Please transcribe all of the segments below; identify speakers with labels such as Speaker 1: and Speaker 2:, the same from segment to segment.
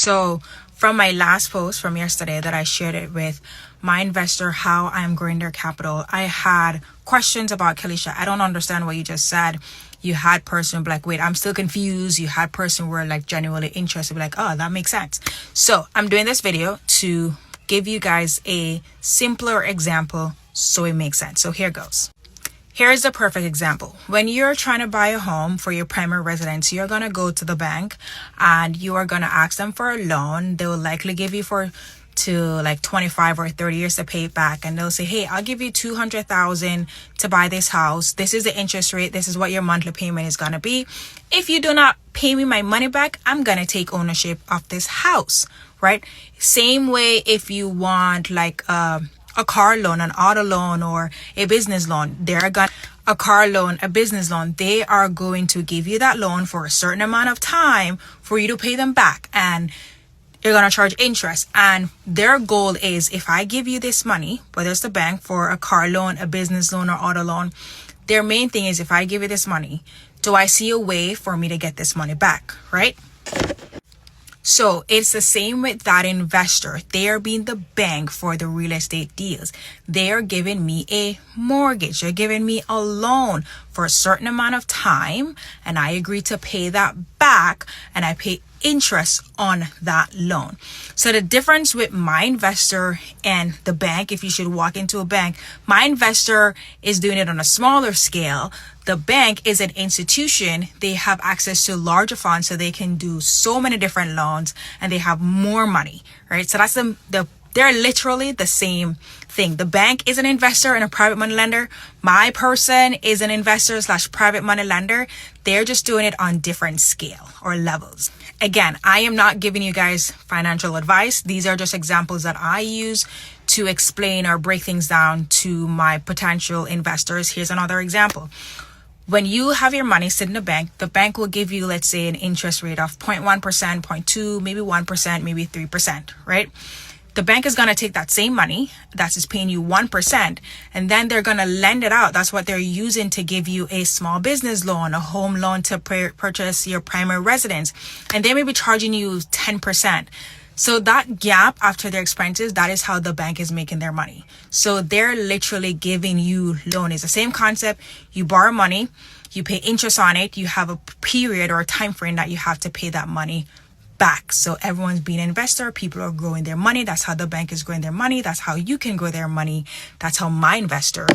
Speaker 1: So from my last post from yesterday that I shared it with my investor, how I'm growing their capital, I had questions about, Kelisha, I don't understand what you just said. You had person like, wait, I'm still confused. You had person who were like genuinely interested, like, oh, that makes sense. So I'm doing this video to give you guys a simpler example so it makes sense. So here goes. Here's the perfect example. When you're trying to buy a home for your primary residence, you're going to go to the bank and you are going to ask them for a loan. They will likely give you to like 25 or 30 years to pay it back. And they'll say, hey, I'll give you 200,000 to buy this house. This is the interest rate. This is what your monthly payment is going to be. If you do not pay me my money back, I'm going to take ownership of this house, right? Same way if you want like a car loan, an auto loan, or a business loan, a car loan, a business loan, they are going to give you that loan for a certain amount of time for you to pay them back. And you're going to charge interest. And their goal is, if I give you this money, whether it's the bank for a car loan, a business loan, or auto loan, their main thing is, if I give you this money, do I see a way for me to get this money back, right? So it's the same with that investor. They are being the bank for the real estate deals. They are giving me a mortgage. They're giving me a loan for a certain amount of time, and I agree to pay that back, and I pay interest on that loan. So the difference with my investor and the bank, if you should walk into a bank, my investor is doing it on a smaller scale. The bank is an institution. They have access to larger funds, so they can do so many different loans and they have more money, right? So that's they're literally the same thing. The bank is an investor and a private money lender. My person is an investor / private money lender. They're just doing it on different scale or levels. Again, I am not giving you guys financial advice. These are just examples that I use to explain or break things down to my potential investors. Here's another example. When you have your money sit in the bank will give you, let's say, an interest rate of 0.1%, 0.2, maybe 1%, maybe 3%, right? The bank is going to take that same money that is paying you 1%, and then they're going to lend it out. That's what they're using to give you a small business loan, a home loan to purchase your primary residence, and they may be charging you 10%. So that gap after their expenses, that is how the bank is making their money. So they're literally giving you loan. It's the same concept. You borrow money, you pay interest on it, you have a period or a time frame that you have to pay that money back. So everyone's being an investor. People are growing their money. That's how the bank is growing their money. That's how you can grow their money. That's how my investor.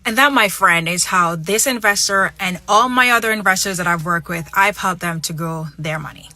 Speaker 1: And that, my friend, is how this investor and all my other investors that I've worked with, I've helped them to grow their money.